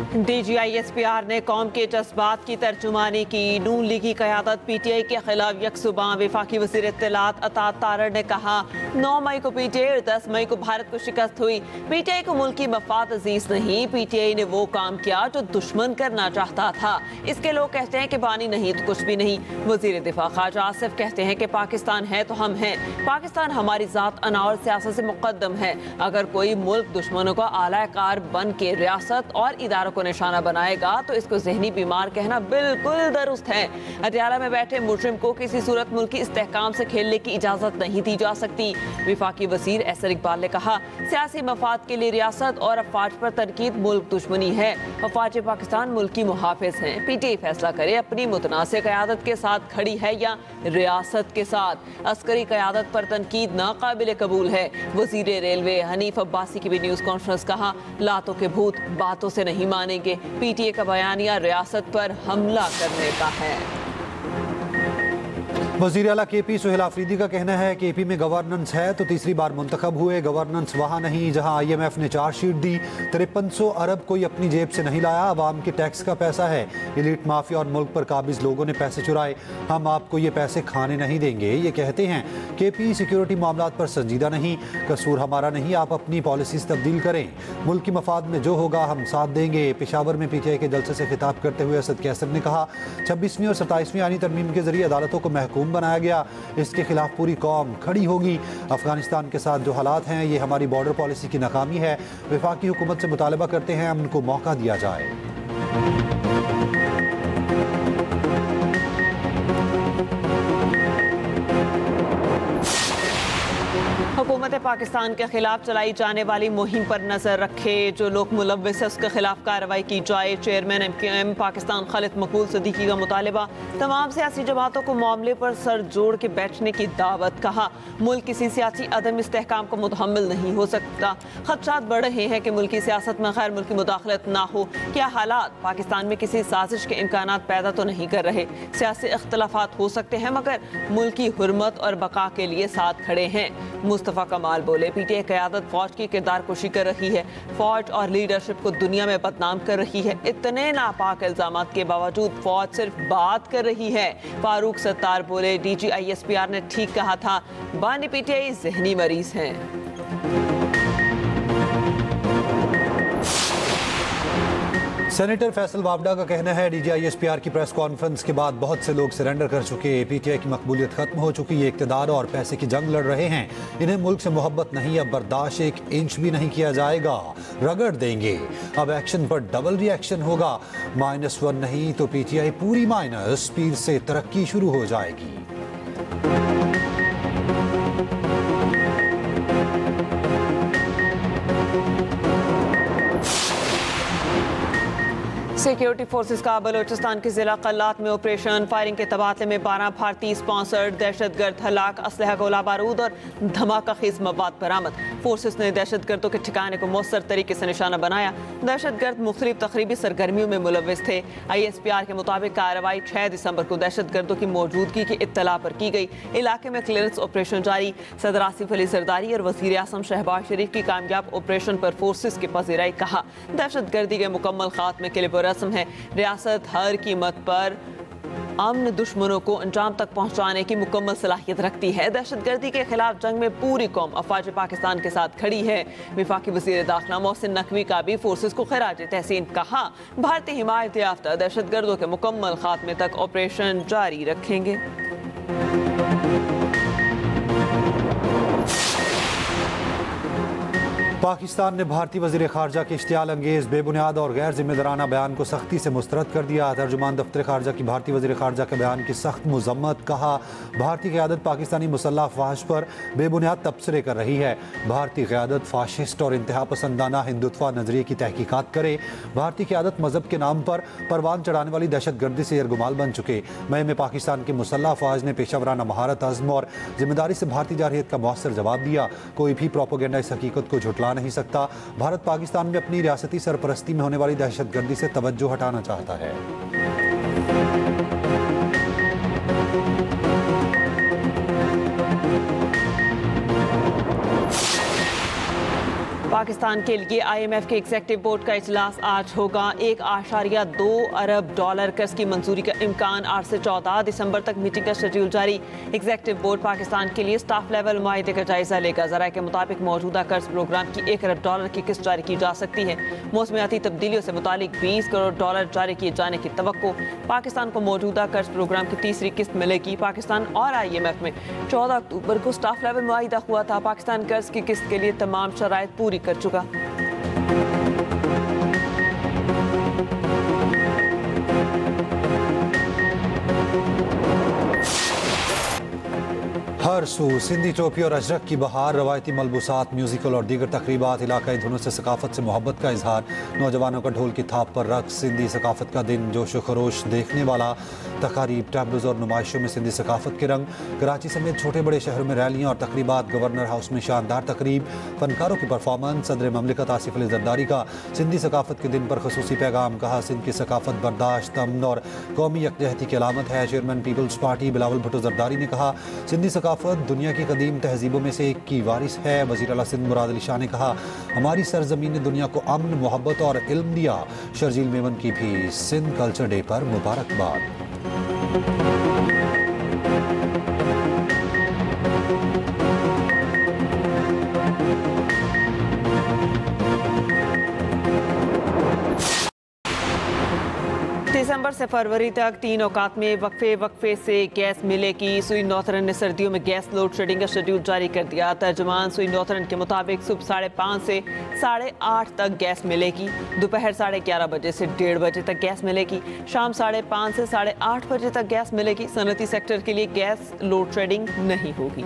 DGISPR ने कौम के जज्बात की तर्जुमानी की। नून लीग की क़यादत PTI के खिलाफ यकसुबां। वफाकी वज़ीर इत्तलात अतात तारड़ ने कहा 9 मई को PTI और 10 मई को भारत को शिकस्त हुई। PTI को मुल्की मफाद अजीज नहीं, PTI ने वो काम किया जो दुश्मन करना चाहता था। इसके लोग कहते हैं कि बानी नहीं तो कुछ भी नहीं। वज़ीर दिफा ख्वाजा आसिफ कहते हैं कि पाकिस्तान है तो हम हैं। पाकिस्तान हमारी ज़ात अना और सियासत से मुक़द्दम है। अगर कोई मुल्क दुश्मनों का आला कार बन के रियासत और इदारों को निशाना बनाएगा तो इसको जहनी बीमार कहना बिल्कुल दुरुस्त है। अटियाला में बैठे मुजरिम को किसी सूरत मुल्की इस्तेहकाम से खेलने की इजाजत नहीं दी जा सकती। विफाकी वजीर एसर इकबाल ने कहा सियासी मफाद के लिए रियासत और अफवाज पर तनकीद मुल्क दुश्मनी है। अफवाज पाकिस्तान मुल्क की मुहाफिज हैं। PTI फैसला करे अपनी मुतनासिब क़यादत के साथ खड़ी है या रियासत के साथ। अस्करी क़यादत पर तनकीद नाकाबिल कबूल है। वजीर रेलवे हनीफ अब्बासी की भी न्यूज़ कॉन्फ्रेंस कहा लातों के भूत बातों से नहीं मानेंगे। PTI का बयानिया रियासत पर हमला करने का है। वज़ीर आला KP सुहेल आफरीदी का कहना है कि AP में गवर्नेंस है तो तीसरी बार मुंतखब हुए। गवर्नेंस वहाँ नहीं जहाँ IMF ने चार्जशीट दी। 5300 अरब कोई अपनी जेब से नहीं लाया, अवाम के टैक्स का पैसा है। एलीट माफिया और मुल्क पर काबिज लोगों ने पैसे चुराए। हम आपको ये पैसे खाने नहीं देंगे। ये कहते हैं KP सिक्योरिटी मामलात पर संजीदा नहीं। कसूर हमारा नहीं, आप अपनी पॉलिसीज तब्दील करें। मुल्क की मफाद में जो होगा हम साथ देंगे। पेशावर में PTI के जलसे से खिताब करते हुए असद कैसर ने कहा 26वीं और 27वीं आईनी तरमीम के जरिए अदालतों को महकूम बनाया गया। इसके खिलाफ पूरी कौम खड़ी होगी। अफगानिस्तान के साथ जो हालात हैं ये हमारी बॉर्डर पॉलिसी की नाकामी है। वफाकी हुकूमत से मुतालबा करते हैं उनको मौका दिया जाए। हुकूमत पाकिस्तान के खिलाफ चलाई जाने वाली मुहिम पर नजर रखे। जो लोग मुलव्विस है उसके खिलाफ कार्रवाई की जाए। चेयरमैन MKM पाकिस्तान खालिद मकबूल सिद्दीकी का मुतालबा। तमाम सियासी जमातों को मामले पर सर जोड़ के बैठने की दावत। कहा मुल्क किसी सियासी अदम इस्तेहकाम को मुतहम्मिल नहीं हो सकता। खदशात बढ़ रहे हैं कि मुल्की सियासत में गैर मुल्की मुदाखलत ना हो। क्या हालात पाकिस्तान में किसी साजिश के इम्कानात पैदा तो नहीं कर रहे। सियासी इख्तलाफात हो सकते हैं मगर मुल्की हुर्मत और बका के लिए साथ खड़े हैं। मुस्तफ़ा कमाल बोले PTI क़यादत फौज की किरदार कुशी कर रही है। फौज और लीडरशिप को दुनिया में बदनाम कर रही है। इतने नापाक इल्जामात के बावजूद फौज सिर्फ बात कर रही है। फारूक सत्तार बोले DGISPR ने ठीक कहा था बानी PTI जहनी मरीज हैं। सेनेटर फैसल वावडा का कहना है DGISPR की प्रेस कॉन्फ्रेंस के बाद बहुत से लोग सरेंडर कर चुके। PTI की मकबूलियत खत्म हो चुकी है। इक़्तिदार और पैसे की जंग लड़ रहे हैं। इन्हें मुल्क से मोहब्बत नहीं, अब बर्दाश्त 1 इंच भी नहीं किया जाएगा। रगड़ देंगे। अब एक्शन पर डबल रिएक्शन होगा। -1 नहीं तो PTI पूरी माइनस, पीर से तरक्की शुरू हो जाएगी। सिक्योरिटी फोर्सेस का बलोचिस्तान के जिला कल्लात में ऑपरेशन। फायरिंग के तबादले में 12 भारतीय स्पॉन्सर्ड दहशतगर्द हलाक, असलहा गोला बारूद और धमाका खेज मवाद बरामद। फोर्सेस ने दहशतगर्दों के ठिकाने को मौसर तरीके से निशाना बनाया। दहशतगर्द मुख्तलिफ तकरीबी सरगर्मियों में मुलव्विस थे। ISPR के मुताबिक कार्रवाई 6 दिसंबर को दहशतगर्दों की मौजूदगी की इत्तला पर की गई। इलाके में क्लियरेंस ऑपरेशन जारी। सदर आसिफ अली जरदारी और वज़ीर आज़म शहबाज शरीफ की कामयाब ऑपरेशन पर फोर्सेस के पजीराई। कहा दहशतगर्दी के मुकम्मल खात्मे के लिए रस्म है। रियासत हर कीमत पर अमन दुश्मनों को अंजाम तक पहुंचाने की मुकम्मल सलाहियत रखती है। दहशतगर्दी के खिलाफ जंग में पूरी कौम अफवाज पाकिस्तान के साथ खड़ी है। वफाकी वज़ीर दाखिला मोहसिन नकवी का भी फोर्सेस को खराज तहसीन। कहा भारतीय हिमायत याफ्ता दहशतगर्दों के मुकम्मल खात्मे तक ऑपरेशन जारी रखेंगे। पाकिस्तान ने भारतीय वज़ीर ख़ारजा के इश्तियाल अंगेज़, बेबुनियाद और गैर जिम्मेदाराना बयान को सख्ती से मुस्तरद कर दिया। तर्जुमान दफ्तर ख़ारजा की भारतीय वज़ीर ख़ारजा के बयान की सख्त मज़म्मत। कहा भारतीय क़यादत पाकिस्तानी मुसल्लह अफ़वाज पर बेबुनियाद तबसरे कर रही है। भारतीय क़यादत फ़ाशिस्ट और इंतहा पसंदाना हिंदुत्वा नज़रिए की तहकीकात करे। भारतीय क़यादत मज़हब के नाम पर परवान चढ़ाने वाली दहशतगर्दी से यरगुमाल बन चुके। मई में पाकिस्तान के मुसल्लह अफ़वाज ने पेशावराना महारत, अज़्म और जिम्मेदारी से भारतीय जारहियत का मौसर जवाब दिया। कोई भी प्रोपोगेंडा इस हकीकत को झुठला नहीं सकता। भारत पाकिस्तान में अपनी रियासती सरपरस्ती में होने वाली दहशतगर्दी से तवज्जो हटाना चाहता है। पाकिस्तान के लिए IMF के एग्जीक्यूटिव बोर्ड का इजलास आज होगा। $1.2 अरब कर्ज की मंजूरी का इम्कान। 8 से 14 दिसंबर तक मीटिंग का शेड्यूल जारी। एग्जीक्यूटिव बोर्ड पाकिस्तान के लिए स्टाफ लेवल मुआहदे का जायजा लेगा। ज़राए के मुताबिक मौजूदा कर्ज प्रोग्राम की $1 अरब की किस्त जारी की जा सकती है। मौसमियाती तब्दीलियों से मुतालिक $20 करोड़ जारी किए जाने की तवक्को। पाकिस्तान को मौजूदा कर्ज प्रोग्राम की तीसरी किस्त मिलेगी। पाकिस्तान और IMF में 14 अक्टूबर को स्टाफ लेवल मुआहदा हुआ था। पाकिस्तान कर्ज की किस्त के लिए तमाम शराइत पूरी कर चुका। हर सू सिंधी टोपी और अजरक की बहार, रवायती मलबूसात, म्यूजिकल और दीगर तकरीबात, इलाकाई धुनों से सकाफत से मोहब्बत का इजहार, नौजवानों का ढोल की थाप पर रक्स, सिंधी सकाफत का दिन, जोश व खरोश देखने वाला, तकारीब, टैबलोज और नुमाइशों में सिंधी सकाफत के रंग। कराची समेत छोटे बड़े शहरों में रैलियाँ और तकरीबात। गवर्नर हाउस में शानदार तकरीब, फनकारों की परफॉर्मेंस। सदर ममलिकत आसिफ अली जरदारी का सिंधी सकाफत के दिन पर खसूसी पैगाम। कहा, सिंध की सकाफत बर्दाश्त, अमन और कौमी यकजहती की अलामत है। चेयरमैन पीपल्स पार्टी बिलावल भुट्टो जरदारी ने कहा, सिंधी सकाफत दुनिया की कदीम तहजीबों में से एक की वारिस है। वज़ीर आला सिंध मुराद अली शाह ने कहा, हमारी सरजमीन ने दुनिया को अमन, मोहब्बत और इल्म दिया। शर्जील मेमन की भी सिंध कल्चर डे पर मुबारकबाद। दिसंबर से फरवरी तक 3 औकात में वक्फे से गैस मिलेगी। सुई नॉर्थरन ने सर्दियों में गैस लोड शेडिंग का शेड्यूल जारी कर दिया। तर्जुमान सुई नॉर्थरन के मुताबिक सुबह 5:30 से 8:30 तक गैस मिलेगी। दोपहर 11:30 बजे से 1:30 बजे तक गैस मिलेगी। शाम 5:30 से 8:30 बजे तक गैस मिलेगी। सनती सेक्टर के लिए गैस लोड शेडिंग नहीं होगी।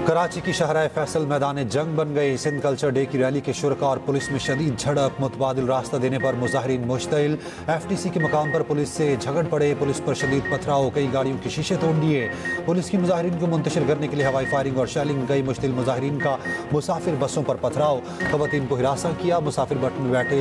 कराची की शाहराह फैसल मैदान जंग बन गई। सिंध कल्चर डे की रैली के शुरका और पुलिस में शदीद झड़प। मुतबादिल रास्ता देने पर मुजाहिरीन मुश्तइल। FTC के मकाम पर पुलिस से झगड़ पड़े। पुलिस पर शदीद पथराव, कई गाड़ियों के शीशे तोड़ दिए। पुलिस की मुजाहिरीन को मुंतशिर करने के लिए हवाई फायरिंग और शेलिंग। कई मुश्तिल मुजाहिरीन का मुसाफिर बसों पर पथराव। खवातीन को हिरासा किया। मुसाफिर बस में बैठे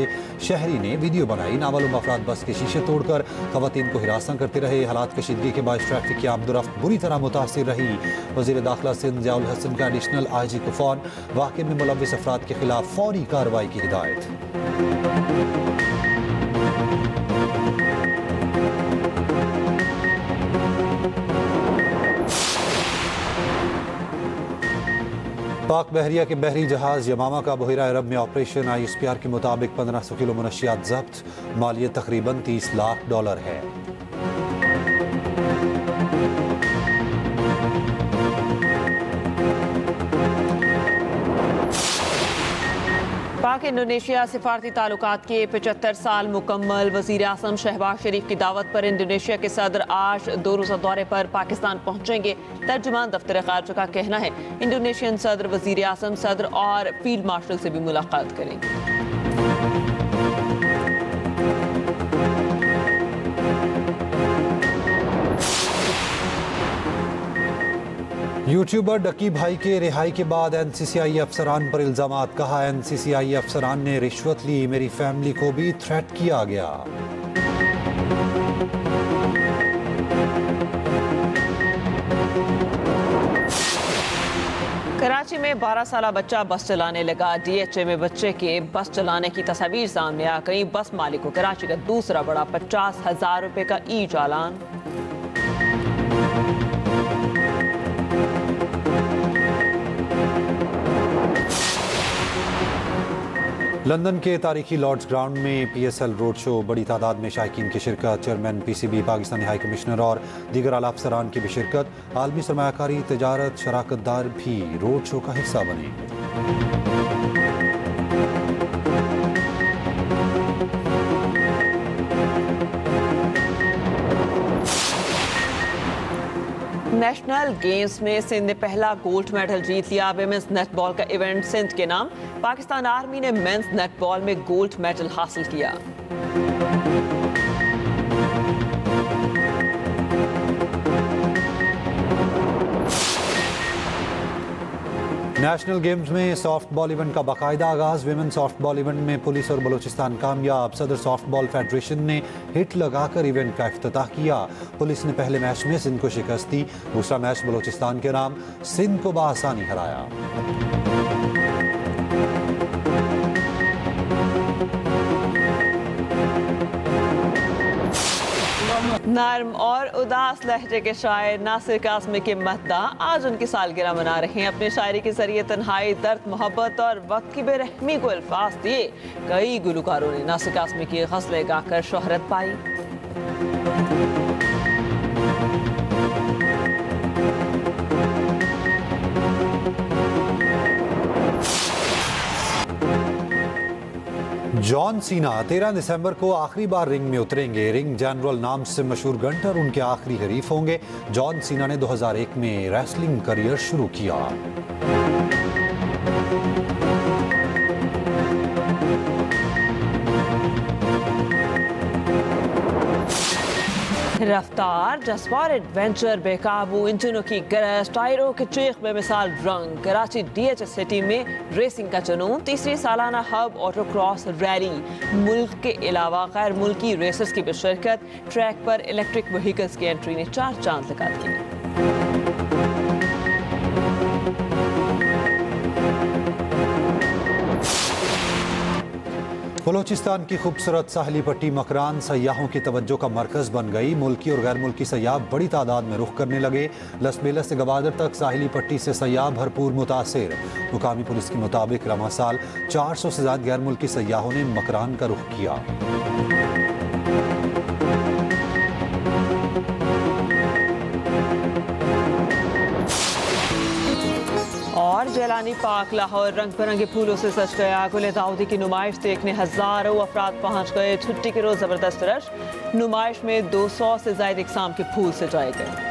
शहरी ने वीडियो बनाई। नामालूम अफराद बस के शीशे तोड़कर खवातीन को हिरासा करते रहे। हालात कशीदगी के बाद ट्रैफिक की आमदोरफ्त बुरी तरह मुतासिर रही। वज़ीर दाखिला सिंध ज़ियाउल हसन का एडिशनल IG को फ़ोन। वाक़े में मुलव्विस अफराद के खिलाफ फौरी कार्रवाई की हिदायत। पाक बहरिया के बहरी जहाज यमामा का बहिरा अरब में ऑपरेशन। ISPR के मुताबिक 1500 किलो मुनशियात जब्त। मालियत तकरीबन $30 लाख है। पाक इंडोनेशिया सिफारती ताल्लुकात के 75 साल मुकम्मल। वज़ीर आज़म शहबाज शरीफ की दावत पर इंडोनेशिया के सदर आज 2 रोज़ा दौरे पर पाकिस्तान पहुंचेंगे। तर्जुमान दफ्तर खारजा का कहना है, इंडोनेशियन सदर, वज़ीर आज़म, सदर और फील्ड मार्शल से भी मुलाकात करेंगे। यूट्यूबर डकी भाई के रिहाई के बाद NCCI अफसरान पर इल्जामात। कहा, NCCI अफसरान ने रिश्वत ली, मेरी फैमिली को भी थ्रेट किया गया। कराची में 12 साला बच्चा बस चलाने लगा। DHA में बच्चे के बस चलाने की तस्वीर सामने आ गई। बस मालिक को कराची का दूसरा बड़ा 50,000 रुपए का चालान। लंदन के तारीखी लॉर्ड्स ग्राउंड में PSL रोड शो। बड़ी तादाद में शायकीन की शिरकत। Chairman PCB, Pakistani high commissioner और दीगर आला अफसरान की भी शिरकत। आलमी सरमायाकारी, तजारत, शराकतदार भी रोड शो का हिस्सा बने। नेशनल गेम्स में सिंध ने पहला गोल्ड मेडल जीत लिया। विमेंस नेटबॉल का इवेंट सिंध के नाम। पाकिस्तान आर्मी ने मेंस नेटबॉल में गोल्ड मेडल हासिल किया। नेशनल गेम्स में सॉफ्ट बॉल इवेंट का बाकायदा आगाज। विमेन सॉफ्ट बॉल इवेंट में पुलिस और बलूचिस्तान कामयाब। सदर सॉफ्ट बॉल फेडरेशन ने हिट लगाकर इवेंट का इफ्तिताह किया। पुलिस ने पहले मैच में सिंध को शिकस्त दी। दूसरा मैच बलूचिस्तान के नाम सिंध को बआसानी हराया। नर्म और उदास लहजे के शायर नासिर कासमी के मद्दा आज उनकी सालगिरह मना रहे हैं। अपनी शायरी के जरिए तन्हाई, दर्द, मोहब्बत और वक्त की बेरहमी को अल्फाज दिए कई गुलकारों ने नासिर कासमी की गज़लें गाकर शोहरत पाई। जॉन सीना 13 दिसंबर को आखिरी बार रिंग में उतरेंगे। रिंग जनरल नाम से मशहूर गंटर उनके आखिरी हरीफ होंगे। जॉन सीना ने 2001 में रेसलिंग करियर शुरू किया। रफ्तार, जज्बा और एडवेंचर, बेकाबू इंजनों की गरज, टायरों के चीख बेमिसाल रंग। कराची DHS सिटी में रेसिंग का जुनून। तीसरी सालाना हब ऑटो क्रॉस रैली। मुल्क के अलावा गैर मुल्की रेसर्स की भी शिरकत। ट्रैक पर इलेक्ट्रिक व्हीकल्स की एंट्री ने 4 चांद लगा दिए। बलूचिस्तान की खूबसूरत साहली पट्टी मकरान सयाहों की तवज्जो का मरकज बन गई। मुल्की और गैर मुल्की सयाह बड़ी तादाद में रुख करने लगे। लसबेलस से गवादर तक साहिली पट्टी से सयाह भरपूर मुतासिर। मुकामी पुलिस के मुताबिक रवा साल 400 से ज्यादा गैर मुल्की सयाहों ने मकरान का रुख किया। और जैलानी पार्क लाहौर रंग बिरंगे फूलों से सज गया। गुले दाऊदी की नुमाइश देखने हजारों अफराद पहुंच गए। छुट्टी के रोज जबरदस्त रश। नुमाइश में 200 से ज्यादा इकसाम के फूल सजाए गए।